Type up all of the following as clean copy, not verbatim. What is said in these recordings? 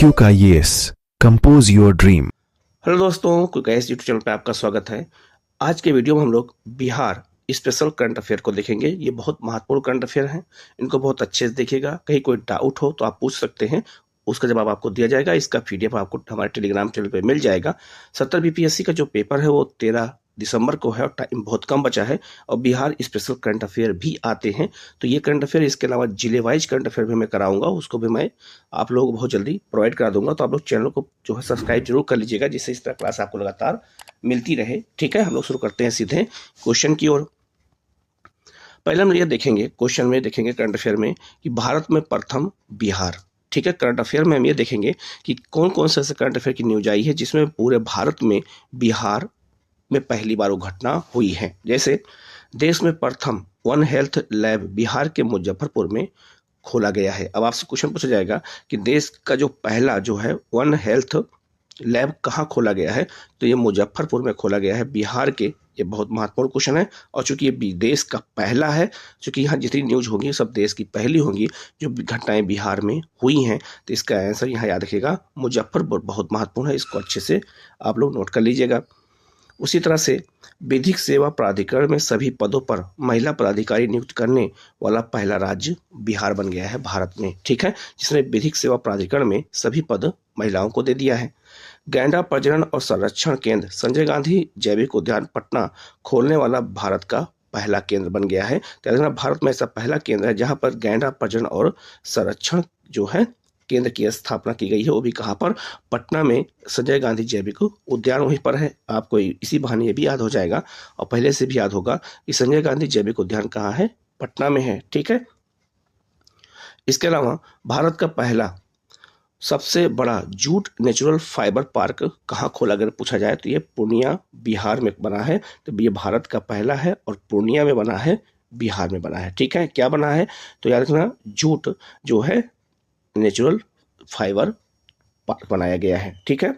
IQ का yes compose your dream. Hello दोस्तों, quick guys YouTube channel पे आपका स्वागत है। आज के वीडियो में हम लोग बिहार स्पेशल करंट अफेयर को देखेंगे। ये बहुत महत्वपूर्ण करंट अफेयर हैं, इनको बहुत अच्छे से देखिएगा। कहीं कोई डाउट हो तो आप पूछ सकते हैं, उसका जवाब आपको दिया जाएगा। इसका PDF आपको हमारे टेलीग्राम चैनल पे मिल जाएगा। 70 BPSC का जो पेपर है वो 13 दिसंबर को है और टाइम बहुत कम बचा है, और बिहार स्पेशल करंट अफेयर भी आते हैं। तो ये करंट अफेयर, इसके अलावा जिले वाइज करंट अफेयर भी मैं कराऊंगा, उसको भी मैं आप लोगों को बहुत जल्दी प्रोवाइड करा दूंगा। तो आप लोग चैनल को जो है सब्सक्राइब जरूर कर लीजिएगा, जिससे इस तरह क्लास आपको लगातार मिलती रहे। ठीक है, हम लोग शुरू करते हैं सीधे क्वेश्चन की ओर। पहले हम ये देखेंगे, क्वेश्चन में देखेंगे करंट अफेयर में कि भारत में प्रथम बिहार। ठीक है, करंट अफेयर में हम ये देखेंगे कि कौन कौन से ऐसे करंट अफेयर की न्यूज आई है जिसमें पूरे भारत में बिहार में पहली बार वो घटना हुई है। जैसे देश में प्रथम वन हेल्थ लैब बिहार के मुजफ्फरपुर में खोला गया है। अब आपसे क्वेश्चन पूछा जाएगा कि देश का जो पहला जो है वन हेल्थ लैब कहाँ खोला गया है, तो ये मुजफ्फरपुर में खोला गया है, बिहार के। ये बहुत महत्वपूर्ण क्वेश्चन है, और चूंकि ये देश का पहला है, चूंकि यहाँ जितनी न्यूज होंगी सब देश की पहली होंगी जो घटनाएं बिहार में हुई हैं, तो इसका आंसर यहाँ याद रखिएगा, मुजफ्फरपुर बहुत महत्वपूर्ण है। इसको अच्छे से आप लोग नोट कर लीजिएगा। उसी तरह से विधिक सेवा प्राधिकरण में सभी पदों पर महिला पदाधिकारी नियुक्त करने वाला पहला राज्य बिहार बन गया है भारत में। ठीक है, जिसने विधिक सेवा प्राधिकरण में सभी पद महिलाओं को दे दिया है। गैंडा प्रजनन और संरक्षण केंद्र संजय गांधी जैविक उद्यान पटना खोलने वाला भारत का पहला केंद्र बन गया है। तेलंगाना भारत में ऐसा पहला केंद्र है जहां पर गैंडा प्रजनन और संरक्षण जो है केंद्र की स्थापना की गई है। वो भी कहाँ पर? पटना में संजय गांधी जैविक उद्यान वहीं पर है। आपको इसी बहाने ये भी याद हो जाएगा, और पहले से भी याद होगा कि संजय गांधी जैविक उद्यान कहाँ है? पटना में है। ठीक है, इसके अलावा भारत का पहला सबसे बड़ा जूट नेचुरल फाइबर पार्क कहाँ खोला, अगर पूछा जाए तो ये पूर्णिया बिहार में बना है। तो ये भारत का पहला है और पूर्णिया में बना है, बिहार में बना है। ठीक है, क्या बना है तो याद रखना, जूट जो है नेचुरल फाइबर पार्क बनाया गया है। ठीक है,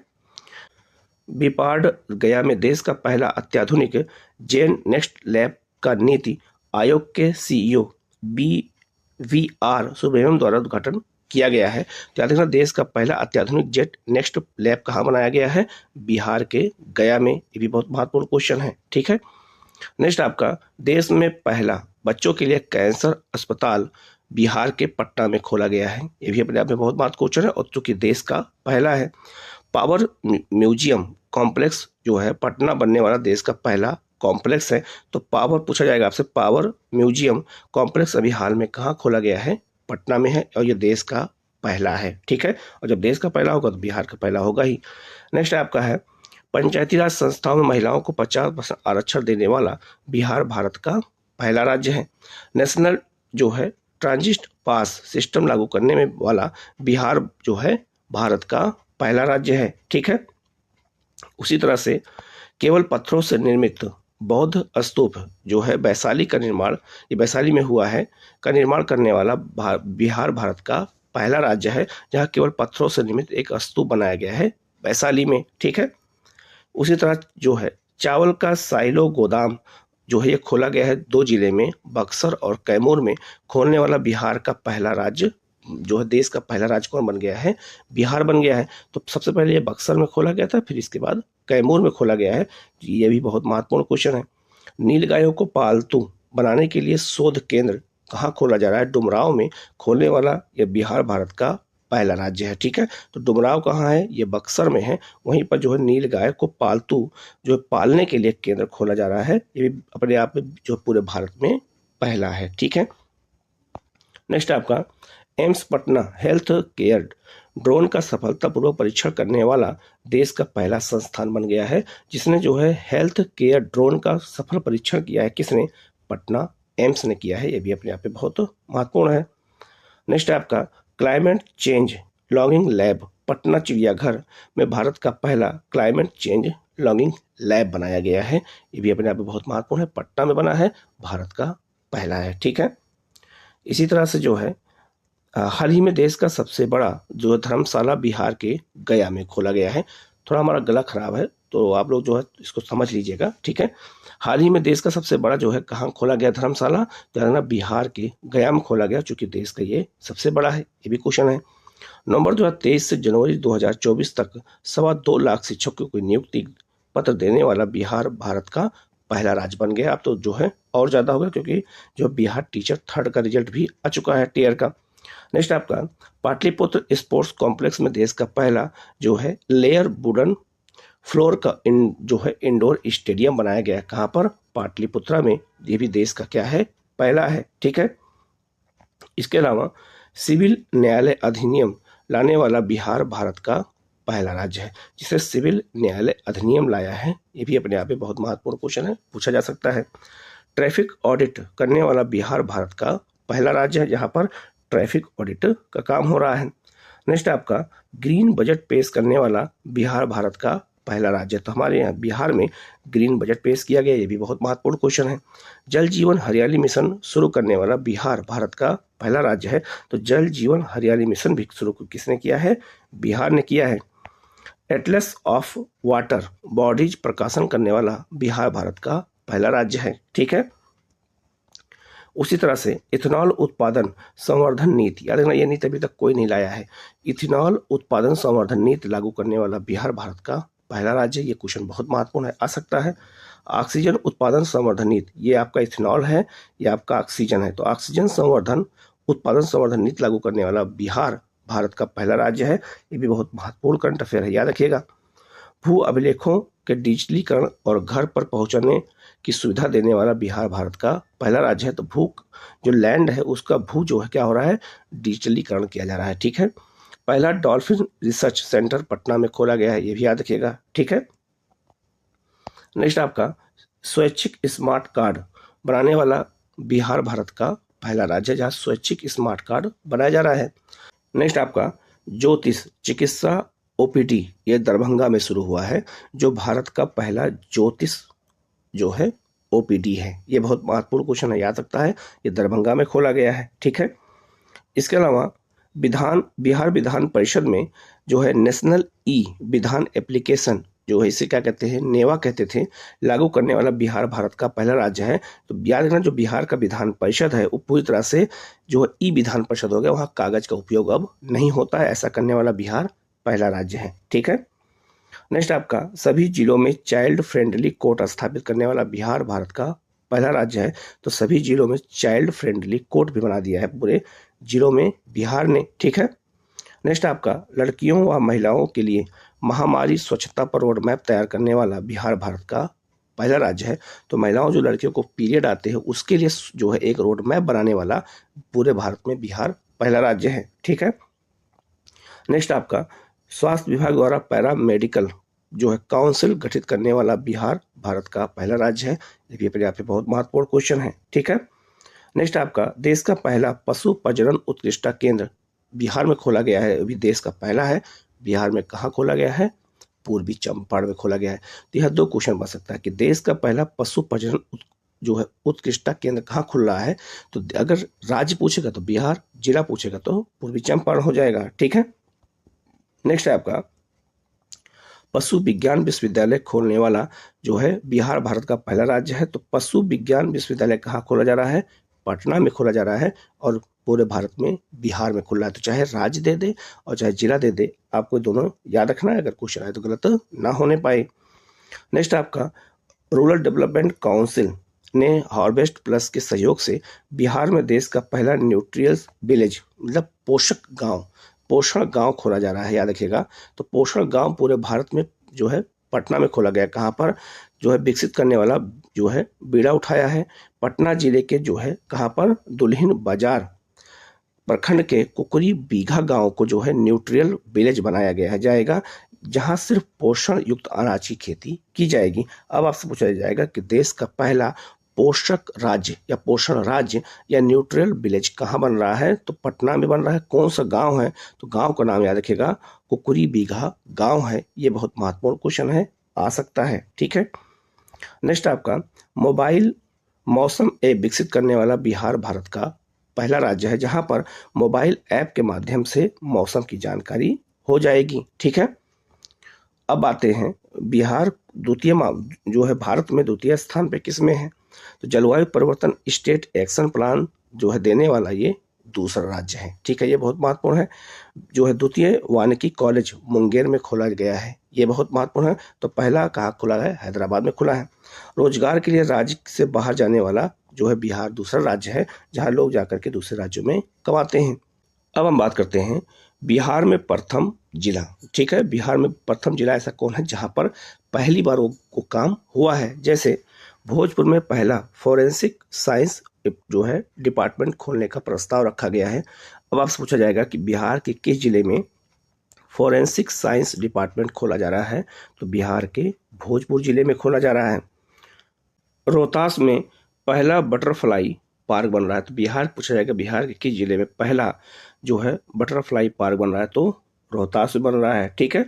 बीपाड गया में देश का पहला अत्याधुनिक जेन नेक्स्ट लैब का नीति आयोग के CEO BVR सुब्रमण्यम द्वारा उद्घाटन किया गया है। तो याद रखना, देश का पहला अत्याधुनिक जेट नेक्स्ट लैब कहाँ बनाया गया है? बिहार के गया में। ये भी बहुत महत्वपूर्ण क्वेश्चन है। ठीक है, नेक्स्ट आपका, देश में पहला बच्चों के लिए कैंसर अस्पताल बिहार के पटना में खोला गया है। ये भी अपने आप में बहुत महत्वपूर्ण क्वेश्चन है, और चूंकि देश का पहला है। पावर म्यूजियम कॉम्प्लेक्स जो है पटना बनने वाला देश का पहला कॉम्प्लेक्स है। तो पावर पूछा जाएगा आपसे, पावर म्यूजियम कॉम्प्लेक्स अभी हाल में कहाँ खोला गया है? पटना में है, और ये देश का पहला है। ठीक है, और जब देश का पहला होगा तो बिहार का पहला होगा ही। नेक्स्ट आपका है, पंचायती राज संस्थाओं में महिलाओं को 50% आरक्षण देने वाला बिहार भारत का पहला राज्य है। नेशनल जो है ट्रांजिट पास सिस्टम लागू करने में वाला बिहार जो है भारत का पहला राज्य है। ठीक है, उसी तरह से केवल पत्थरों से निर्मित बौद्ध स्तूप जो है वैशाली का निर्माण, ये वैशाली में हुआ है, का निर्माण करने वाला बिहार भारत का पहला राज्य है, जहाँ केवल पत्थरों से निर्मित एक स्तूप बनाया गया है वैशाली में। ठीक है, उसी तरह जो है चावल का साइलो गोदाम जो है ये खोला गया है 2 जिले में, बक्सर और कैमूर में। खोलने वाला बिहार का पहला राज्य जो है, देश का पहला राज्य कौन बन गया है? बिहार बन गया है। तो सबसे पहले ये बक्सर में खोला गया था, फिर इसके बाद कैमूर में खोला गया है। ये भी बहुत महत्वपूर्ण क्वेश्चन है। नीलगायों को पालतू बनाने के लिए शोध केंद्र कहाँ खोला जा रहा है? डुमराव में खोलने वाला ये बिहार भारत का पहला राज्य है। ठीक है, तो डुमराव कहाँ है? ये बक्सर में है। वहीं पर जो है नीलगाय को पालतू जो है पालने के लिए केंद्र खोला जा रहा है। ये भी अपने आप में जो पूरे भारत में पहला है। ठीक है, नेक्स्ट आपका, AIIMS Patna health care drone का सफलतापूर्वक परीक्षण करने वाला देश का पहला संस्थान बन गया है, जिसने जो है हेल्थ केयर ड्रोन का सफल परीक्षण किया है। किसने? पटना एम्स ने किया है। ये भी अपने आप में बहुत महत्वपूर्ण है। नेक्स्ट आपका, climate change logging lab Patna चिड़ियाघर में भारत का पहला क्लाइमेट चेंज लॉगिंग लैब बनाया गया है। ये भी अपने आप में बहुत महत्वपूर्ण है, पटना में बना है, भारत का पहला है। ठीक है, इसी तरह से जो है हाल ही में देश का सबसे बड़ा जो धर्मशाला बिहार के गया में खोला गया है। थोड़ा हमारा गला खराब है तो आप लोग जो है इसको समझ लीजिएगा। ठीक है, हाल ही में देश का सबसे बड़ा जो है कहाँ खोला गया धर्मशाला? तेलंगाना बिहार के गया में खोला गया, चूंकि देश का ये सबसे बड़ा है। ये भी क्वेश्चन है। नवंबर 2023 से जनवरी 2024 तक 2.25 लाख शिक्षकों को नियुक्ति पत्र देने वाला बिहार भारत का पहला राज्य बन गया। अब तो जो है और ज़्यादा होगा, क्योंकि जो बिहार टीचर 3rd का रिजल्ट भी आ चुका है टीयर का। नेक्स्ट आपका पाटलिपुत्र स्पोर्ट्स कॉम्प्लेक्स में देश का पहला जो है लेयर वुडन फ्लोर का जो है इंडोर स्टेडियम बनाया गया है। कहाँ पर? पाटलिपुत्रा में। ये भी देश का क्या है? पहला है। ठीक है। इसके अलावा सिविल न्यायालय अधिनियम लाने वाला बिहार भारत का पहला राज्य है, जिसे सिविल न्यायालय अधिनियम लाया है। ये भी अपने आप में बहुत महत्वपूर्ण क्वेश्चन है, पूछा जा सकता है। ट्रैफिक ऑडिट करने वाला बिहार भारत का पहला राज्य है, जहां पर ट्रैफिक ऑडिट का काम हो रहा है। नेक्स्ट आपका ग्रीन बजट पेश करने वाला बिहार भारत का पहला राज्य। तो हमारे यहाँ बिहार में ग्रीन बजट पेश किया गया, ये भी बहुत महत्वपूर्ण क्वेश्चन है। जल जीवन हरियाली मिशन शुरू करने वाला बिहार भारत का पहला राज्य है। तो जल जीवन हरियाली मिशन भी शुरू किसने किया है? बिहार ने किया है। एटलस ऑफ वाटर बॉडीज प्रकाशन करने वाला बिहार भारत का पहला राज्य है। ठीक है। उसी तरह से इथेनॉल उत्पादन संवर्धन नीति, याद रखना ये नीति अभी तक कोई नहीं लाया है। इथेनॉल उत्पादन संवर्धन नीति लागू करने वाला बिहार भारत का पहला राज्य। ये क्वेश्चन बहुत महत्वपूर्ण है, आ सकता है। ऑक्सीजन उत्पादन संवर्धन नीति, ये आपका इथेनॉल है, ये आपका ऑक्सीजन है। तो ऑक्सीजन संवर्धन उत्पादन संवर्धन नीति लागू करने वाला बिहार भारत का पहला राज्य है। ये भी बहुत महत्वपूर्ण करंट अफेयर है, याद रखिएगा। भू अभिलेखों के डिजिटलीकरण और घर पर पहुंचने की सुविधा देने वाला बिहार भारत का पहला राज्य है। तो भू जो लैंड है उसका भू जो है क्या हो रहा है? डिजिटलीकरण किया जा रहा है। ठीक है। पहला डॉल्फिन रिसर्च सेंटर पटना में खोला गया है, ये भी याद रखिएगा। ठीक है। नेक्स्ट आपका स्वैच्छिक स्मार्ट कार्ड बनाने वाला बिहार भारत का पहला राज्य है, जहाँ स्वैच्छिक स्मार्ट कार्ड बनाया जा रहा है। नेक्स्ट आपका ज्योतिष चिकित्सा ओपीडी, ये दरभंगा में शुरू हुआ है। जो भारत का पहला ज्योतिष जो है ओपीडी है, ये बहुत महत्वपूर्ण क्वेश्चन है, याद रखता है। ये दरभंगा में खोला गया है। ठीक है। इसके अलावा बिहार विधान परिषद में जो है नेशनल ई विधान एप्लीकेशन जो है, इसे क्या कहते हैं? नेवा कहते थे, लागू करने वाला बिहार भारत का पहला राज्य है। तो याद रखना जो बिहार का विधान परिषद है वो पूरी तरह से जो है ई विधान परिषद हो गया, वहाँ कागज का उपयोग अब नहीं होता है। ऐसा करने वाला बिहार पहला राज्य है। ठीक है। नेक्स्ट आपका सभी जिलों में चाइल्ड फ्रेंडली कोर्ट स्थापित करने वाला बिहार भारत का पहला राज्य है। तो सभी जिलों में चाइल्ड फ्रेंडली कोर्ट भी बना दिया है पूरे जिलों में बिहार ने। ठीक है। नेक्स्ट आपका लड़कियों व महिलाओं के लिए महामारी स्वच्छता पर रोड मैप तैयार करने वाला बिहार भारत का पहला राज्य है। तो महिलाओं जो लड़कियों को पीरियड आते हैं उसके लिए जो है एक रोड मैप बनाने वाला पूरे भारत में बिहार पहला राज्य है। ठीक है। नेक्स्ट आपका स्वास्थ्य विभाग द्वारा पैरा मेडिकल जो है काउंसिल गठित करने वाला बिहार भारत का पहला राज्य है। ये भी अपने आप में बहुत महत्वपूर्ण क्वेश्चन है। ठीक है। नेक्स्ट आपका देश का पहला पशु प्रजनन उत्कृष्टता केंद्र बिहार में खोला गया है। अभी देश का पहला है। बिहार में कहाँ खोला गया है? पूर्वी चंपारण में खोला गया है। तो यह 2 क्वेश्चन बन सकता है कि देश का पहला पशु प्रजनन जो है उत्कृष्टता केंद्र कहाँ खुल रहा है। तो अगर राज्य पूछेगा तो बिहार, जिला पूछेगा तो पूर्वी चंपारण हो जाएगा। ठीक है। नेक्स्ट है आपका पशु विज्ञान विश्वविद्यालय खोलने वाला जो है बिहार भारत का पहला राज्य है। तो पशु विज्ञान विश्वविद्यालय कहाँ खोला जा रहा है? पटना में खोला जा रहा है और पूरे भारत में बिहार में खुल रहा है। तो चाहे राज्य दे दे और चाहे जिला दे दे, आपको दोनों याद रखना है, अगर क्वेश्चन आए तो गलत ना होने पाए। नेक्स्ट आपका रूरल डेवलपमेंट काउंसिल ने हार्वेस्ट प्लस के सहयोग से बिहार में देश का पहला न्यूट्रियस विलेज मतलब पोषण गांव खोला जा रहा है, याद रखिएगा। तो पोषण गांव पूरे भारत में जो है पटना में खोला गया। कहाँ पर? जो है विकसित करने वाला जो है बीड़ा उठाया है पटना जिले के जो है कहाँ पर? दुल्हिन बाजार प्रखंड के कुकरी बीघा गांव को जो है न्यूट्रियल विलेज बनाया गया है जाएगा, जहां सिर्फ पोषण युक्त अनाज की खेती की जाएगी। अब आपसे पूछा जाएगा कि देश का पहला पोषक राज्य या पोषण राज्य या न्यूट्रियल विलेज कहाँ बन रहा है? तो पटना में बन रहा है। कौन सा गांव है? तो गांव का नाम याद रखिएगा, कुकरी बीघा गांव है। ये बहुत महत्वपूर्ण क्वेश्चन है, आ सकता है। ठीक है। नेक्स्ट आपका मोबाइल मौसम ऐप विकसित करने वाला बिहार भारत का पहला राज्य है, जहां पर मोबाइल ऐप के माध्यम से मौसम की जानकारी हो जाएगी। ठीक है। अब आते हैं बिहार द्वितीय जो है भारत में द्वितीय स्थान पे किस में है? तो जलवायु परिवर्तन स्टेट एक्शन प्लान जो है देने वाला ये दूसरा राज्य है। ठीक है, ये बहुत महत्वपूर्ण है। जो है द्वितीय वानिकी कॉलेज मुंगेर में खोला गया है, ये बहुत महत्वपूर्ण है। तो पहला कहाँ खुला है? हैदराबाद में खुला है। रोजगार के लिए राज्य से बाहर जाने वाला जो है बिहार दूसरा राज्य है, जहाँ लोग जाकर के दूसरे राज्यों में कमाते हैं। अब हम बात करते हैं बिहार में प्रथम जिला। ठीक है, बिहार में प्रथम जिला ऐसा कौन है जहां पर पहली बार वो काम हुआ है? जैसे भोजपुर में पहला फोरेंसिक साइंस जो है डिपार्टमेंट खोलने का प्रस्ताव रखा गया है। अब आपसे पूछा जाएगा कि बिहार के किस जिले में फोरेंसिक साइंस डिपार्टमेंट खोला जा रहा है? तो बिहार के भोजपुर जिले में खोला जा रहा है। रोहतास में पहला बटरफ्लाई पार्क बन रहा है, तो बिहार पूछा जाएगा बिहार के किस जिले में पहला जो है बटरफ्लाई पार्क बन रहा है? तो रोहतास में बन रहा है। ठीक है,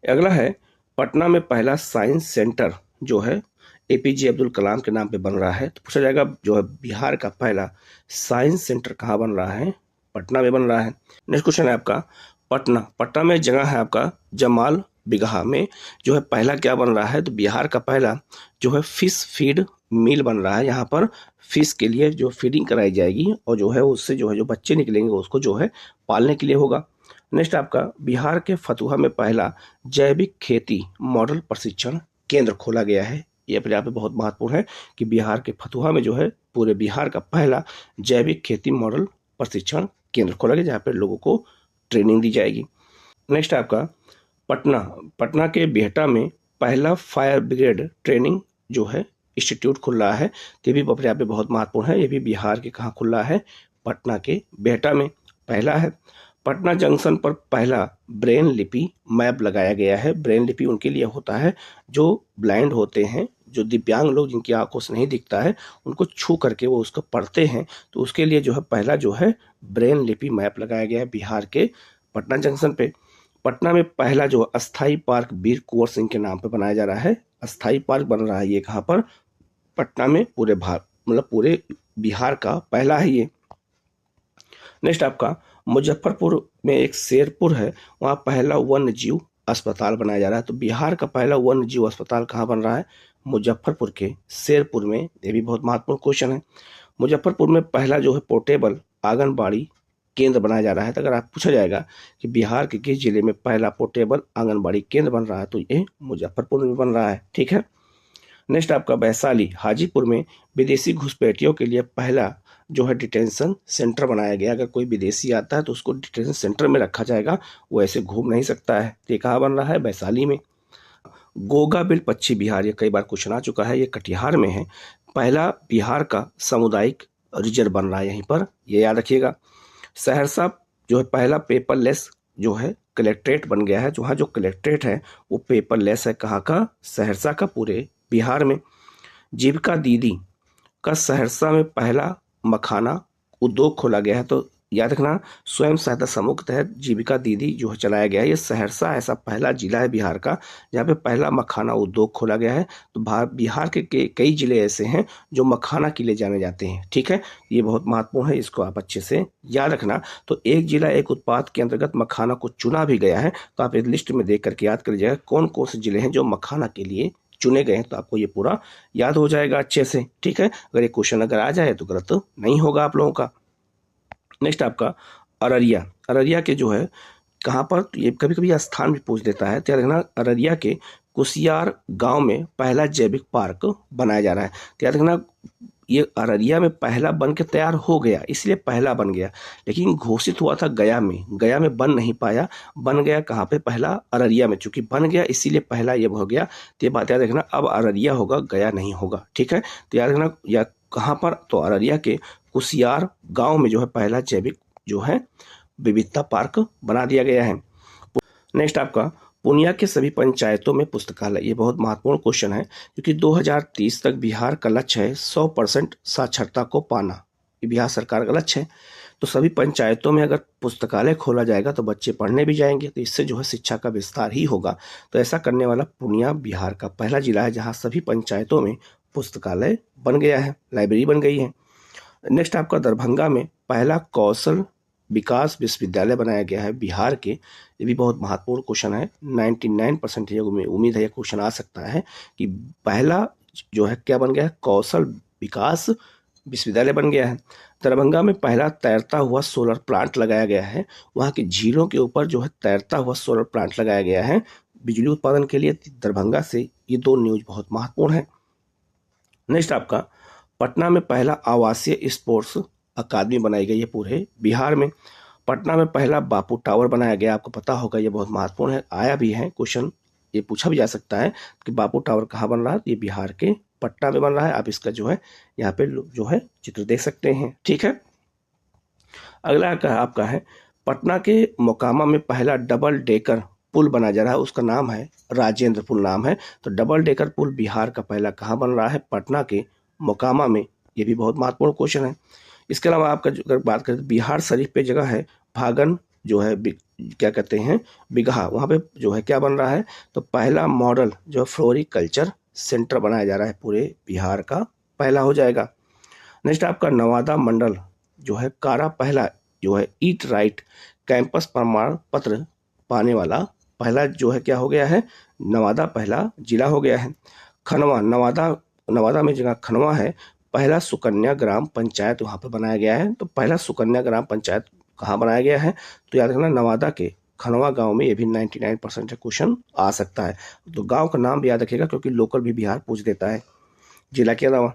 अगला है पटना में पहला साइंस सेंटर जो है एपीजे अब्दुल कलाम के नाम पे बन रहा है। तो पूछा जाएगा जो है बिहार का पहला साइंस सेंटर कहाँ बन रहा है? पटना में बन रहा है। नेक्स्ट क्वेश्चन है आपका पटना में जगह है आपका जमाल बिगहा में जो है पहला क्या बन रहा है? तो बिहार का पहला जो है फिश फीड मिल बन रहा है। यहाँ पर फिश के लिए जो फीडिंग कराई जाएगी और जो है उससे जो है जो बच्चे निकलेंगे उसको जो है पालने के लिए होगा। नेक्स्ट आपका बिहार के फतुहा में पहला जैविक खेती मॉडल प्रशिक्षण केंद्र खोला गया है। ये अपने आप में बहुत महत्वपूर्ण है कि बिहार के फतुहा में जो है पूरे बिहार का पहला जैविक खेती मॉडल प्रशिक्षण केंद्र खोला गया, जहाँ पर लोगों को ट्रेनिंग दी जाएगी। नेक्स्ट आपका पटना के बिहटा में पहला फायर ब्रिगेड ट्रेनिंग जो है इंस्टीट्यूट खुल रहा है। तो ये भी अपने आप में बहुत महत्वपूर्ण है। ये भी बिहार के कहाँ खुल रहा है? पटना के बिहटा में पहला है। पटना जंक्शन पर पहला ब्रेन लिपि मैप लगाया गया है। ब्रेन लिपि उनके लिए होता है जो ब्लाइंड होते हैं, जो दिव्यांग लोग जिनकी आंखों से नहीं दिखता है, उनको छू करके वो उसको पढ़ते हैं। तो उसके लिए जो है पहला जो है ब्रेन लिपि मैप लगाया गया है बिहार के पटना जंक्शन पे। पटना में पहला जो अस्थाई पार्क वीर कुंवर सिंह के नाम पर बनाया जा रहा है। अस्थाई पार्क बन रहा है ये कहाँ पर? पटना में। पूरे भारत मतलब पूरे बिहार का पहला है ये। नेक्स्ट आपका मुजफ्फरपुर में एक शेरपुर है, वहाँ पहला वन्य जीव अस्पताल बनाया जा रहा है। तो बिहार का पहला वन्य जीव अस्पताल कहाँ बन रहा है? मुजफ्फरपुर के शेरपुर में। ये भी बहुत महत्वपूर्ण क्वेश्चन है। मुजफ्फरपुर में पहला जो है पोर्टेबल आंगनबाड़ी केंद्र बनाया जा रहा है। तो अगर आप पूछा जाएगा कि बिहार के किस जिले में पहला पोर्टेबल आंगनबाड़ी केंद्र बन रहा है, तो ये मुजफ्फरपुर में बन रहा है। ठीक है, नेक्स्ट आपका वैशाली हाजीपुर में विदेशी घुसपैठियों के लिए पहला जो है डिटेंशन सेंटर बनाया गया। अगर कोई विदेशी आता है तो उसको डिटेंशन सेंटर में रखा जाएगा, वो ऐसे घूम नहीं सकता है। ये कहाँ बन रहा है? वैशाली में। गोगा बिल पश्चिम बिहार, ये कई बार क्वेश्चन आ चुका है, ये कटिहार में है। पहला बिहार का सामुदायिक रिजर्व बन रहा है यहीं पर, ये याद रखिएगा। सहरसा जो है पहला पेपरलेस जो है कलेक्ट्रेट बन गया है। जहाँ जो कलेक्ट्रेट है वो पेपरलेस है। कहाँ का? सहरसा का, पूरे बिहार में। जीविका दीदी का सहरसा में पहला मखाना उद्योग खोला गया है। तो याद रखना स्वयं सहायता समूह के तहत जीविका दीदी जो है चलाया गया है। ये सहरसा ऐसा पहला जिला है बिहार का जहाँ पे पहला मखाना उद्योग खोला गया है। तो बिहार के कई जिले ऐसे हैं जो मखाना के लिए जाने जाते हैं। ठीक है, ये बहुत महत्वपूर्ण है, इसको आप अच्छे से याद रखना। तो एक जिला एक उत्पाद के अंतर्गत मखाना को चुना भी गया है। तो आप इस लिस्ट में देख करके याद कर लीजिएगा कौन कौन से जिले हैं जो मखाना के लिए चुने गए हैं, तो आपको ये पूरा याद हो जाएगा अच्छे से। ठीक है, अगर ये क्वेश्चन अगर आ जाए तो गलत नहीं होगा आप लोगों का। नेक्स्ट आपका अररिया के जो है कहाँ पर? तो ये कभी कभी स्थान भी पूछ देता है। तो याद रखना अररिया के कुसियार गांव में पहला जैविक पार्क बनाया जा रहा है। तो याद रखना ये अररिया में पहला बन के तैयार हो गया, इसलिए पहला बन गया, लेकिन घोषित हुआ था गया में बन नहीं पाया। बन गया कहाँ पे? पहला अररिया में। चूंकि बन गया इसीलिए पहला ये हो गया। तो ये बात याद रखना, अब अररिया होगा, गया नहीं होगा। ठीक है, तो याद रखना या कहाँ पर? तो अररिया के कुसियार गांव में जो है पहला जैविक जो है विविधता पार्क बना दिया गया है। नेक्स्ट आपका पूर्णिया के सभी पंचायतों में पुस्तकालय, ये बहुत महत्वपूर्ण क्वेश्चन है क्योंकि 2030 तक बिहार का लक्ष्य है 100% साक्षरता को पाना। ये बिहार सरकार का लक्ष्य है। तो सभी पंचायतों में अगर पुस्तकालय खोला जाएगा तो बच्चे पढ़ने भी जाएंगे, तो इससे जो है शिक्षा का विस्तार ही होगा। तो ऐसा करने वाला पूर्णिया बिहार का पहला जिला है जहाँ सभी पंचायतों में पुस्तकालय बन गया है, लाइब्रेरी बन गई है। नेक्स्ट आपका दरभंगा में पहला कौशल विकास विश्वविद्यालय बनाया गया है बिहार के। ये भी बहुत महत्वपूर्ण क्वेश्चन है, 99% ये उम्मीद है ये क्वेश्चन आ सकता है कि पहला जो है क्या बन गया है? कौशल विकास विश्वविद्यालय बन गया है। दरभंगा में पहला तैरता हुआ सोलर प्लांट लगाया गया है। वहाँ की झीलों के ऊपर जो है तैरता हुआ सोलर प्लांट लगाया गया है बिजली उत्पादन के लिए। दरभंगा से ये दो न्यूज बहुत महत्वपूर्ण है। नेक्स्ट आपका, पटना में पहला आवासीय स्पोर्ट्स अकादमी बनाई गई है पूरे बिहार में। पटना में पहला बापू टावर बनाया गया, आपको पता होगा, ये बहुत महत्वपूर्ण है, आया भी है क्वेश्चन, ये पूछा भी जा सकता है कि बापू टावर कहाँ बन रहा है। ये बिहार के पटना में बन रहा है। आप इसका जो है यहाँ पे जो है चित्र देख सकते हैं। ठीक है, अगला आपका है, पटना के मोकामा में पहला डबल डेकर पुल बनाया जा रहा है, उसका नाम है राजेंद्र पुल नाम है। तो डबल डेकर पुल बिहार का पहला कहाँ बन रहा है? पटना के मोकामा में। ये भी बहुत महत्वपूर्ण क्वेश्चन है। इसके अलावा आपका अगर बात करें तो बिहार शरीफ पे जगह है भागन, जो है क्या कहते हैं बिगहा, वहाँ पे जो है क्या बन रहा है? तो पहला मॉडल जो फ्लोरिकल्चर सेंटर बनाया जा रहा है पूरे बिहार का, पहला हो जाएगा। नेक्स्ट आपका नवादा मंडल जो है कारा पहला जो है ईट राइट कैंपस प्रमाण पत्र पाने वाला पहला जो है क्या हो गया है? नवादा पहला जिला हो गया है। खनवा, नवादा में जगह खनवा है, पहला सुकन्या ग्राम पंचायत वहाँ पर बनाया गया है। तो पहला सुकन्या ग्राम पंचायत कहाँ बनाया गया है? तो याद रखना नवादा के खनवा गांव में। ये भी 99% क्वेश्चन आ सकता है। तो गांव का नाम भी याद रखिएगा क्योंकि लोकल भी बिहार पूछ देता है। जिला के अलावा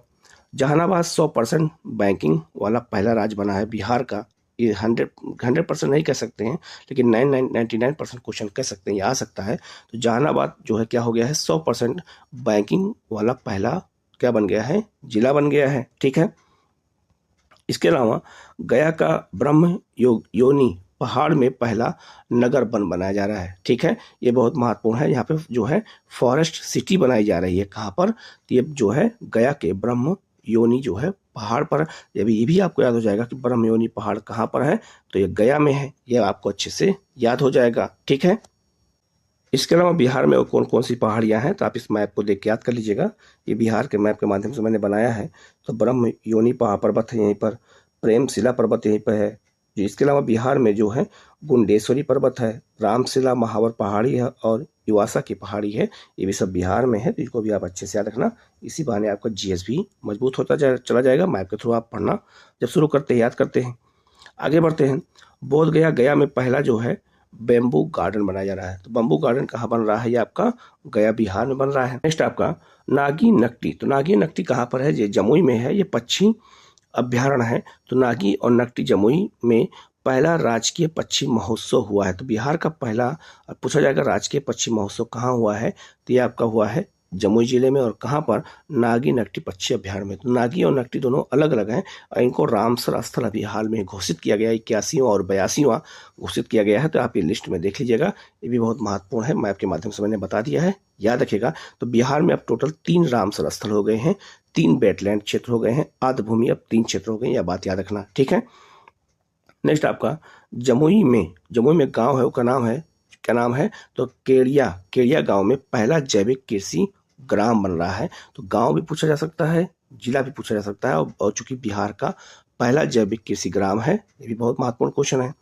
जहानाबाद 100% बैंकिंग वाला पहला राज्य बना है बिहार का। ये 100% नहीं कह सकते हैं, लेकिन 99% क्वेश्चन कह सकते हैं, ये आ सकता है। तो जहानाबाद जो है क्या हो गया है? 100% बैंकिंग वाला पहला क्या बन गया है? जिला बन गया है। ठीक है, इसके अलावा गया का ब्रह्म योनी पहाड़ में पहला नगर वन बनाया जा रहा है। ठीक है, ये बहुत महत्वपूर्ण है। यहाँ पे जो है फॉरेस्ट सिटी बनाई जा रही है। कहाँ पर? तो ये जो है गया के ब्रह्म योनी जो है पहाड़ पर। ये भी आपको याद हो जाएगा कि ब्रह्म योनी पहाड़ कहाँ पर है? तो ये गया में है। ये आपको अच्छे से याद हो जाएगा। ठीक है, इसके अलावा बिहार में कौन कौन सी पहाड़ियाँ हैं? तो आप इस मैप को देख के याद कर लीजिएगा। ये बिहार के मैप के माध्यम से मैंने बनाया है। तो ब्रह्म योनी पर्वत है यहीं पर, प्रेमशिला पर्वत यहीं पर है। जो इसके अलावा बिहार में जो है गुंडेश्वरी पर्वत है, रामशिला महावर पहाड़ी है और युवासा की पहाड़ी है। ये भी सब बिहार में है। तो इसको भी आप अच्छे से याद रखना। इसी बहाने आपका जीएस भी मजबूत होता चला जाएगा। मैप के थ्रू आप पढ़ना जब शुरू करते हैं याद करते हैं। आगे बढ़ते हैं। बोध गया में पहला जो है बेम्बू गार्डन बनाया जा रहा है। तो बम्बू गार्डन कहाँ बन रहा है? ये आपका गया बिहार में बन रहा है। नेक्स्ट आपका नागी नकटी। तो नागी नकटी कहाँ पर है? ये जमुई में है। ये पक्षी अभ्यारण्य है। तो नागी और नकटी जमुई में पहला राजकीय पक्षी महोत्सव हुआ है। तो बिहार का पहला पूछा जाएगा राजकीय पक्षी महोत्सव कहाँ हुआ है? तो ये आपका हुआ है जमुई जिले में। और कहाँ पर? नागी नकटी पक्षी अभ्यारण्य में। तो नागी और नकटी दोनों अलग अलग हैं और इनको रामसर स्थल अभी हाल में घोषित किया गया, 81वां और 82वां घोषित किया गया है। तो आप ये लिस्ट में देख लीजिएगा। ये भी बहुत महत्वपूर्ण है, मैप के माध्यम से मैंने बता दिया है, याद रखिएगा। तो बिहार में अब टोटल 3 रामसर स्थल हो गए हैं, 3 वेटलैंड क्षेत्र हो गए हैं, आर्द्र भूमि अब 3 क्षेत्र हो गए। यह बात याद रखना। ठीक है, नेक्स्ट आपका जमुई में गांव है, उसका नाम है, क्या नाम है? तो केड़िया गांव में पहला जैविक कृषि ग्राम बन रहा है। तो गांव भी पूछा जा सकता है, जिला भी पूछा जा सकता है। और चूंकि बिहार का पहला जैविक कृषि ग्राम है, ये भी बहुत महत्वपूर्ण क्वेश्चन है।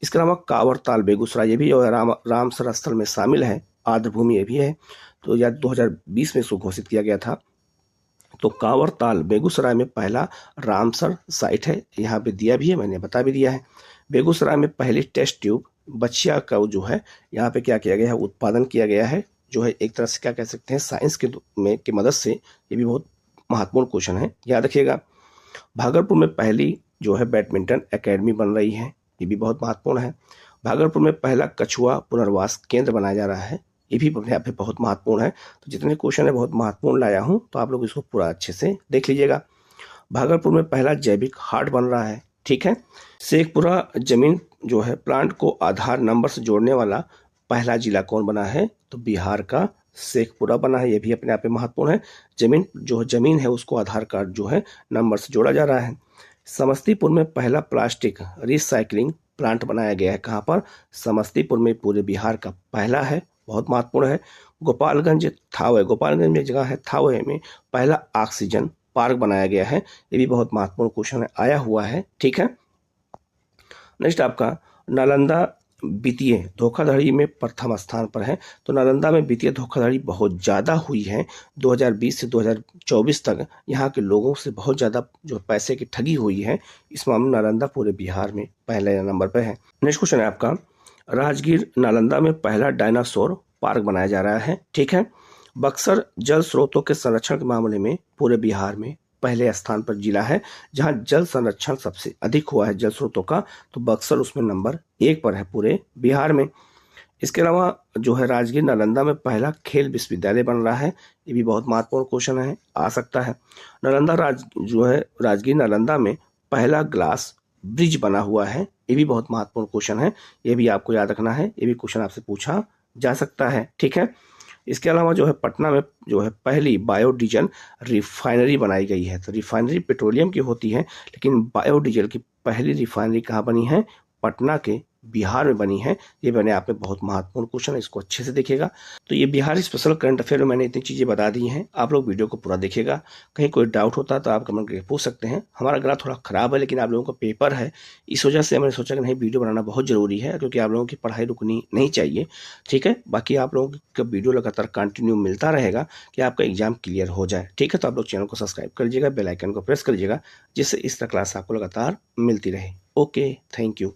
इसके अलावा कांवरताल बेगूसराय, ये भी रामसर स्थल में शामिल है, आर्द्र भूमि ये भी है। तो यह 2020 में इसको घोषित किया गया था। तो कांवरताल बेगूसराय में पहला रामसर साइट है, यहाँ पे दिया भी है, मैंने बता भी दिया है। बेगूसराय में पहली टेस्ट ट्यूब बच्चिया का जो है यहाँ पे क्या किया गया है? उत्पादन किया गया है, जो है एक तरह से क्या कह सकते हैं साइंस की मदद से। ये भी बहुत महत्वपूर्ण क्वेश्चन है, याद रखिएगा। भागलपुर में पहली जो है बैडमिंटन एकेडमी बन रही है, ये भी बहुत महत्वपूर्ण है। भागलपुर में पहला कछुआ पुनर्वास केंद्र बनाया जा रहा है, ये भी अपने आप में बहुत महत्वपूर्ण है। तो जितने क्वेश्चन है बहुत महत्वपूर्ण लाया हूँ, तो आप लोग इसको पूरा अच्छे से देख लीजिएगा। भागलपुर में पहला जैविक हाट बन रहा है। ठीक है, शेखपुरा जमीन जो है प्लांट को आधार नंबर से जोड़ने वाला पहला जिला कौन बना है? तो बिहार का शेखपुरा बना है। ये भी अपने आप में महत्वपूर्ण है। जमीन है उसको आधार कार्ड जो है नंबर से जोड़ा जा रहा है। समस्तीपुर में पहला प्लास्टिक रिसाइकलिंग प्लांट बनाया गया है। कहाँ पर? समस्तीपुर में, पूरे बिहार का पहला है, बहुत महत्वपूर्ण है। गोपालगंज में जगह है थावे में पहला ऑक्सीजन पार्क बनाया गया है, ये भी बहुत महत्वपूर्ण क्वेश्चन है, आया हुआ है। ठीक है, नेक्स्ट आपका नालंदा वित्तीय धोखाधड़ी में प्रथम स्थान पर है। तो नालंदा में वित्तीय धोखाधड़ी बहुत ज़्यादा हुई है। 2020 से 2024 तक यहाँ के लोगों से बहुत ज़्यादा जो पैसे की ठगी हुई है, इस मामले में नालंदा पूरे बिहार में पहले नंबर पर है। नेक्स्ट क्वेश्चन है आपका, राजगीर नालंदा में पहला डायनासोर पार्क बनाया जा रहा है। ठीक है। बक्सर जल स्रोतों के संरक्षण के मामले में पूरे बिहार में पहले स्थान पर जिला है, जहां जल संरक्षण सबसे अधिक हुआ है जल स्रोतों का, तो बक्सर उसमें नंबर 1 पर है पूरे बिहार में। इसके अलावा जो है राजगीर नालंदा में पहला खेल विश्वविद्यालय बन रहा है। ये भी बहुत महत्वपूर्ण क्वेश्चन है, आ सकता है। राजगीर नालंदा में पहला ग्लास ब्रिज बना हुआ है। ये भी बहुत महत्वपूर्ण क्वेश्चन है, ये भी आपको याद रखना है, ये भी क्वेश्चन आपसे पूछा जा सकता है। ठीक है। इसके अलावा जो है पटना में जो है पहली बायोडीजल रिफाइनरी बनाई गई है। तो रिफाइनरी पेट्रोलियम की होती है, लेकिन बायोडीजल की पहली रिफाइनरी कहाँ बनी है? पटना के बिहार में बनी है। ये मैंने आप में बहुत महत्वपूर्ण क्वेश्चन है, इसको अच्छे से देखिएगा। तो ये बिहार स्पेशल करंट अफेयर में मैंने इतनी चीज़ें बता दी हैं, आप लोग वीडियो को पूरा देखिएगा। कहीं कोई डाउट होता है तो आप कमेंट करके पूछ सकते हैं। हमारा गला थोड़ा खराब है, लेकिन आप लोगों का पेपर है, इस वजह से मैंने सोचा कि नहीं, वीडियो बनाना बहुत ज़रूरी है, क्योंकि आप लोगों की पढ़ाई रुकनी नहीं चाहिए। ठीक है। बाकी आप लोगों का वीडियो लगातार कंटिन्यू मिलता रहेगा कि आपका एग्जाम क्लियर हो जाए। ठीक है। तो आप लोग चैनल को सब्सक्राइब कर लीजिएगा, बेल आइकन को प्रेस कर लीजिएगा, जिससे इस तरह क्लास आपको लगातार मिलती रहे। Okay, thank you.